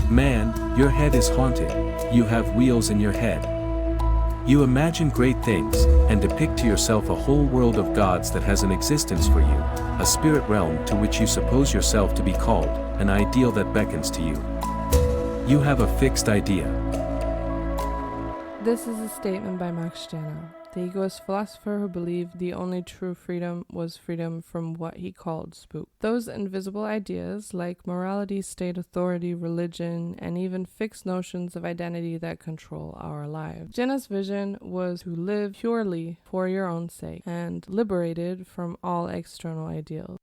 Man, your head is haunted, you have wheels in your head. You imagine great things, and depict to yourself a whole world of gods that has an existence for you, a spirit realm to which you suppose yourself to be called, an ideal that beckons to you. You have a fixed idea. This is a statement by Max Stirner, the egoist philosopher who believed the only true freedom was freedom from what he called spook. Those invisible ideas, like morality, state authority, religion, and even fixed notions of identity that control our lives. Stirner's vision was to live purely for your own sake and liberated from all external ideals.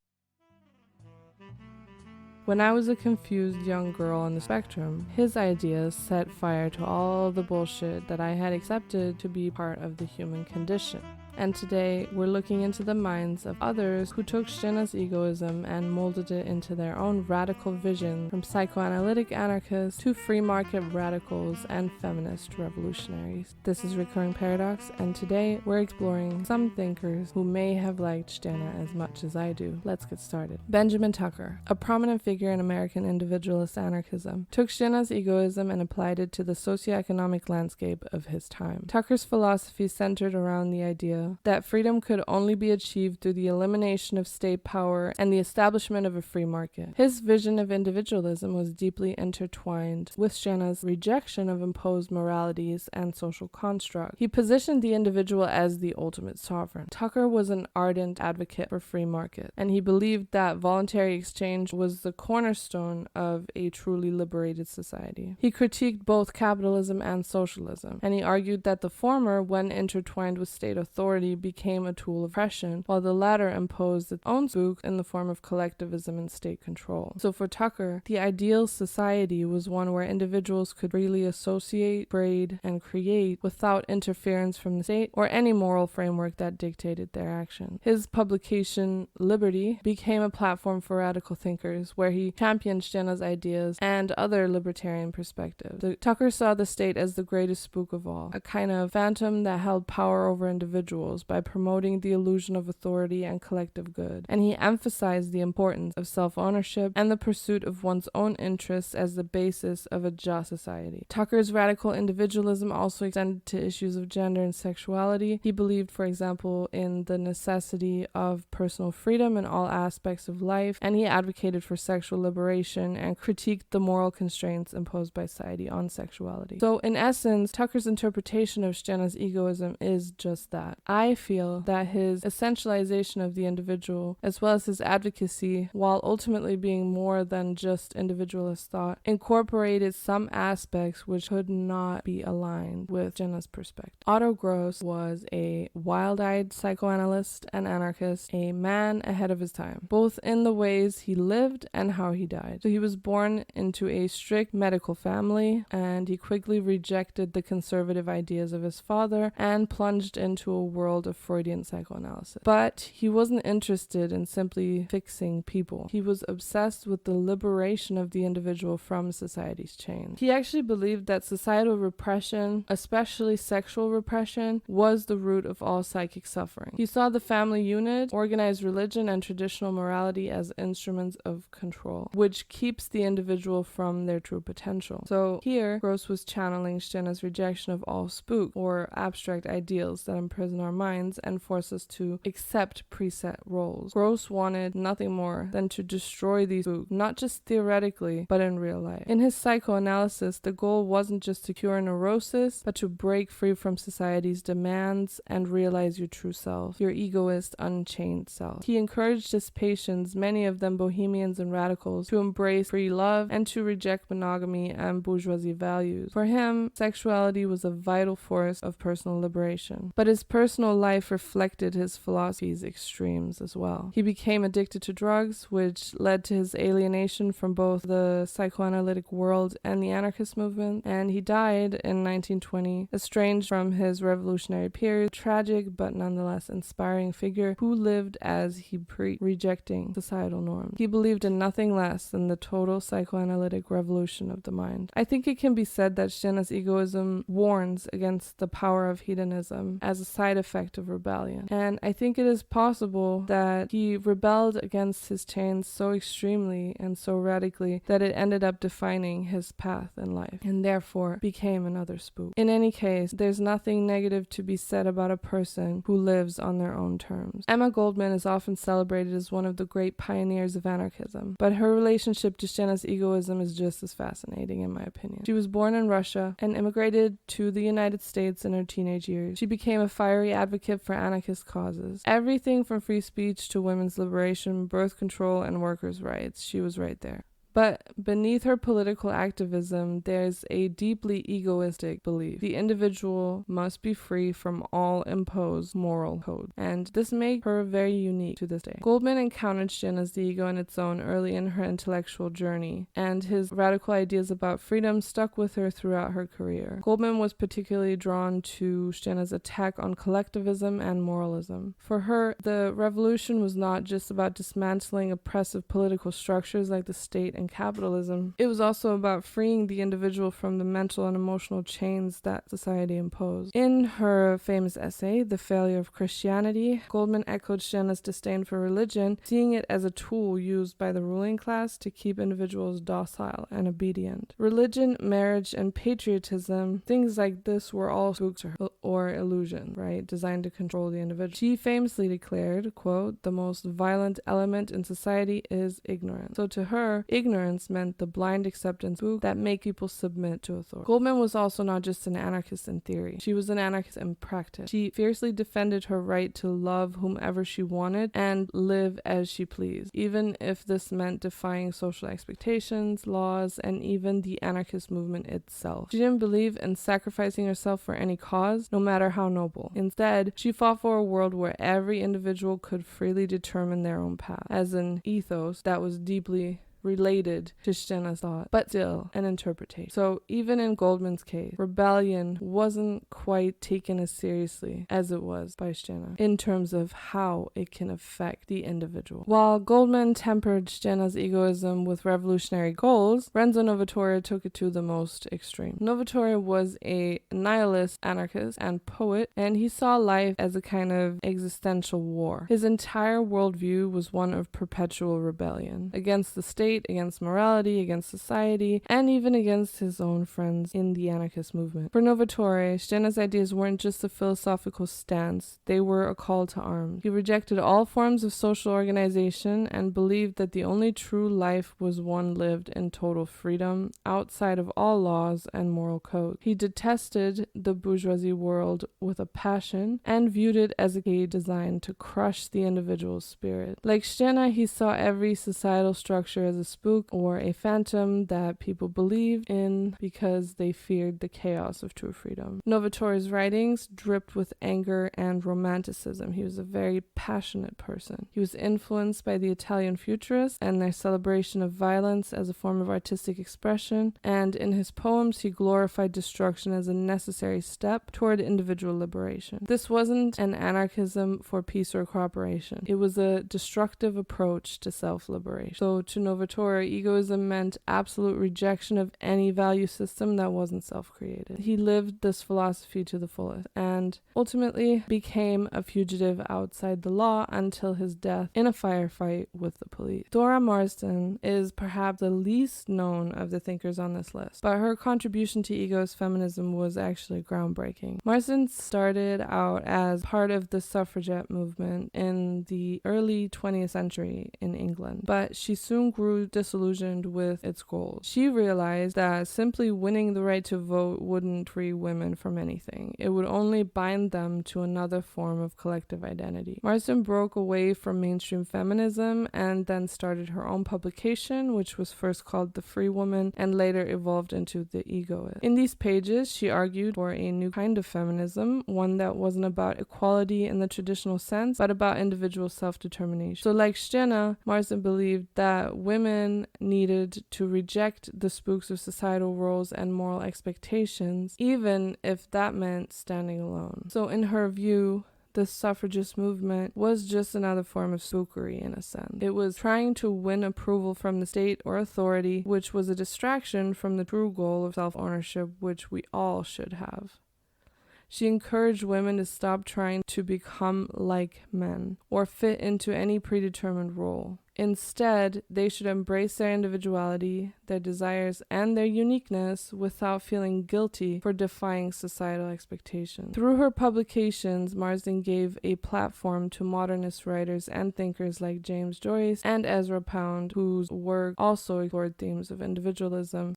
When I was a confused young girl on the spectrum, his ideas set fire to all the bullshit that I had accepted to be part of the human condition. And today, we're looking into the minds of others who took Stirner's egoism and molded it into their own radical vision, from psychoanalytic anarchists to free market radicals and feminist revolutionaries. This is Recurring Paradox, and today we're exploring some thinkers who may have liked Stirner as much as I do. Let's get started. Benjamin Tucker, a prominent figure in American individualist anarchism, took Stirner's egoism and applied it to the socioeconomic landscape of his time. Tucker's philosophy centered around the idea that freedom could only be achieved through the elimination of state power and the establishment of a free market. His vision of individualism was deeply intertwined with Stirner's rejection of imposed moralities and social constructs. He positioned the individual as the ultimate sovereign. Tucker was an ardent advocate for free market, and he believed that voluntary exchange was the cornerstone of a truly liberated society. He critiqued both capitalism and socialism, and he argued that the former, when intertwined with state authority, became a tool of oppression, while the latter imposed its own spook in the form of collectivism and state control. So for Tucker, the ideal society was one where individuals could freely associate, trade, and create without interference from the state or any moral framework that dictated their action. His publication, Liberty, became a platform for radical thinkers, where he championed Stirner's ideas and other libertarian perspectives. Tucker saw the state as the greatest spook of all, a kind of phantom that held power over individuals by promoting the illusion of authority and collective good, and he emphasized the importance of self-ownership and the pursuit of one's own interests as the basis of a just society. Tucker's radical individualism also extended to issues of gender and sexuality. He believed, for example, in the necessity of personal freedom in all aspects of life, and he advocated for sexual liberation and critiqued the moral constraints imposed by society on sexuality. So in essence, Tucker's interpretation of Stirner's egoism is just that. I feel that his essentialization of the individual, as well as his advocacy, while ultimately being more than just individualist thought, incorporated some aspects which could not be aligned with Stirner's perspective. Otto Gross was a wild-eyed psychoanalyst and anarchist, a man ahead of his time, both in the ways he lived and how he died. So he was born into a strict medical family, and he quickly rejected the conservative ideas of his father and plunged into a world of Freudian psychoanalysis. But he wasn't interested in simply fixing people. He was obsessed with the liberation of the individual from society's chains. He actually believed that societal repression, especially sexual repression, was the root of all psychic suffering. He saw the family unit, organized religion, and traditional morality as instruments of control, which keeps the individual from their true potential. So here, Gross was channeling Stirner's rejection of all spook, or abstract ideals that imprison our minds and force us to accept preset roles. Gross wanted nothing more than to destroy these spooks, not just theoretically, but in real life. In his psychoanalysis, the goal wasn't just to cure neurosis, but to break free from society's demands and realize your true self, your egoist, unchained self. He encouraged his patients, many of them bohemians and radicals, to embrace free love and to reject monogamy and bourgeoisie values. For him, sexuality was a vital force of personal liberation. But his personal life reflected his philosophy's extremes as well. He became addicted to drugs, which led to his alienation from both the psychoanalytic world and the anarchist movement, and he died in 1920, estranged from his revolutionary peers, a tragic but nonetheless inspiring figure who lived as he preached, rejecting societal norms. He believed in nothing less than the total psychoanalytic revolution of the mind. I think it can be said that Stirner's egoism warns against the power of hedonism as a side effect of rebellion. And I think it is possible that he rebelled against his chains so extremely and so radically that it ended up defining his path in life, and therefore became another spook. In any case, there's nothing negative to be said about a person who lives on their own terms. Emma Goldman is often celebrated as one of the great pioneers of anarchism, but her relationship to Stjena's egoism is just as fascinating in my opinion. She was born in Russia and immigrated to the United States in her teenage years. She became a fiery advocate for anarchist causes. Everything from free speech to women's liberation, birth control, and workers' rights. She was right there. But beneath her political activism, there's a deeply egoistic belief. The individual must be free from all imposed moral code. And this makes her very unique to this day. Goldman encountered Stjena's ego in its own early in her intellectual journey, and his radical ideas about freedom stuck with her throughout her career. Goldman was particularly drawn to Stjena's attack on collectivism and moralism. For her, the revolution was not just about dismantling oppressive political structures like the state and capitalism. It was also about freeing the individual from the mental and emotional chains that society imposed. In her famous essay, The Failure of Christianity, Goldman echoed Stjena's disdain for religion, seeing it as a tool used by the ruling class to keep individuals docile and obedient. Religion, marriage, and patriotism, things like this were all spooks or illusions, right, designed to control the individual. She famously declared, quote, "The most violent element in society is ignorance." So to her, ignorance meant the blind acceptance that make people submit to authority. Goldman was also not just an anarchist in theory. She was an anarchist in practice. She fiercely defended her right to love whomever she wanted and live as she pleased, even if this meant defying social expectations, laws, and even the anarchist movement itself. She didn't believe in sacrificing herself for any cause, no matter how noble. Instead, she fought for a world where every individual could freely determine their own path, as an ethos that was deeply related to Stjena's thought, but still an interpretation. So even in Goldman's case, rebellion wasn't quite taken as seriously as it was by Stjena in terms of how it can affect the individual. While Goldman tempered Stjena's egoism with revolutionary goals, Renzo Novatore took it to the most extreme. Novatore was a nihilist anarchist and poet, and he saw life as a kind of existential war. His entire worldview was one of perpetual rebellion against the state, against morality, against society, and even against his own friends in the anarchist movement. For Novatore, Stjena's ideas weren't just a philosophical stance, they were a call to arms. He rejected all forms of social organization and believed that the only true life was one lived in total freedom, outside of all laws and moral codes. He detested the bourgeoisie world with a passion and viewed it as a key designed to crush the individual's spirit. Like Stjena, he saw every societal structure as a spook or a phantom that people believed in because they feared the chaos of true freedom. Novatore's writings dripped with anger and romanticism. He was a very passionate person. He was influenced by the Italian futurists and their celebration of violence as a form of artistic expression, and in his poems he glorified destruction as a necessary step toward individual liberation. This wasn't an anarchism for peace or cooperation. It was a destructive approach to self-liberation. So to Novatore, egoism meant absolute rejection of any value system that wasn't self-created. He lived this philosophy to the fullest and ultimately became a fugitive outside the law until his death in a firefight with the police. Dora Marsden is perhaps the least known of the thinkers on this list, but her contribution to egoist feminism was actually groundbreaking. Marsden started out as part of the suffragette movement in the early 20th century in England, but she soon grew disillusioned with its goals. She realized that simply winning the right to vote wouldn't free women from anything. It would only bind them to another form of collective identity. Marsden broke away from mainstream feminism and then started her own publication, which was first called The Free Woman and later evolved into The Egoist. In these pages, she argued for a new kind of feminism, one that wasn't about equality in the traditional sense, but about individual self-determination. So like Stjena, Marsden believed that women needed to reject the spooks of societal roles and moral expectations, even if that meant standing alone. So in her view, the suffragist movement was just another form of spookery in a sense. It was trying to win approval from the state or authority, which was a distraction from the true goal of self-ownership, which we all should have. She encouraged women to stop trying to become like men or fit into any predetermined role. Instead, they should embrace their individuality, their desires, and their uniqueness without feeling guilty for defying societal expectations. Through her publications, Marsden gave a platform to modernist writers and thinkers like James Joyce and Ezra Pound, whose work also explored themes of individualism.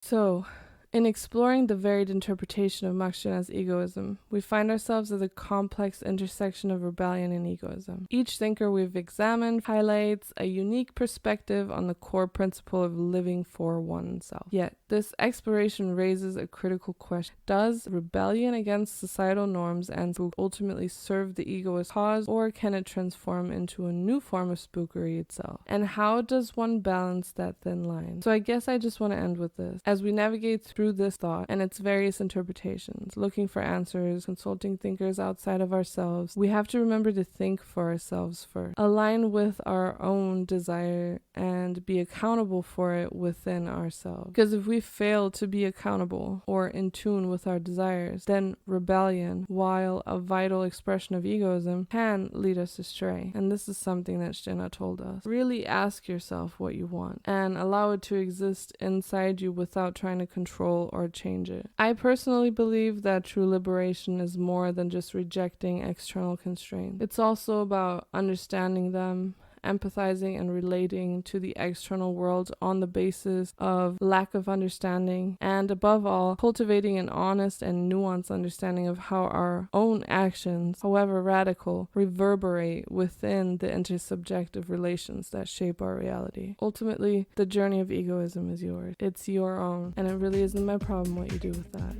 So, in exploring the varied interpretation of Max Genet's egoism, we find ourselves at the complex intersection of rebellion and egoism. Each thinker we've examined highlights a unique perspective on the core principle of living for oneself. Yet, this exploration raises a critical question. Does rebellion against societal norms and spook ultimately serve the egoist cause, or can it transform into a new form of spookery itself? And how does one balance that thin line? So I guess I just want to end with this. As we navigate through this thought and its various interpretations, looking for answers, consulting thinkers outside of ourselves, we have to remember to think for ourselves first, align with our own desire, and be accountable for it within ourselves. Because if we fail to be accountable or in tune with our desires, then rebellion, while a vital expression of egoism, can lead us astray. And this is something that Jenna told us. Really ask yourself what you want and allow it to exist inside you without trying to control or change it. I personally believe that true liberation is more than just rejecting external constraints. It's also about understanding them, empathizing and relating to the external world on the basis of lack of understanding, and above all, cultivating an honest and nuanced understanding of how our own actions, however radical, reverberate within the intersubjective relations that shape our reality. Ultimately, the journey of egoism is yours. It's your own, and it really isn't my problem what you do with that.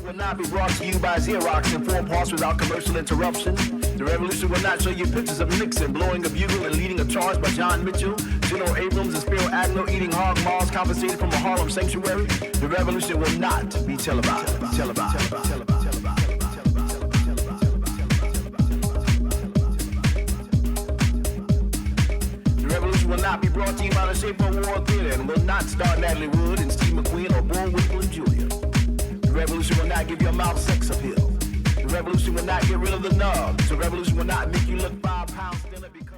Will not be brought to you by Xerox in 4 parts without commercial interruption. The revolution will not show you pictures of Nixon blowing a bugle and leading a charge by John Mitchell, General Abrams and Spiro Agnew eating hog maws confiscated from a Harlem sanctuary. The revolution will not be televised. The revolution will not be brought to you by the Shape of War Theater and will not star Natalie Wood and Steve McQueen or Bull Whipple and Julia. The revolution will not give your mouth sex appeal. The revolution will not get rid of the nub. The revolution will not make you look 5 pounds thinner because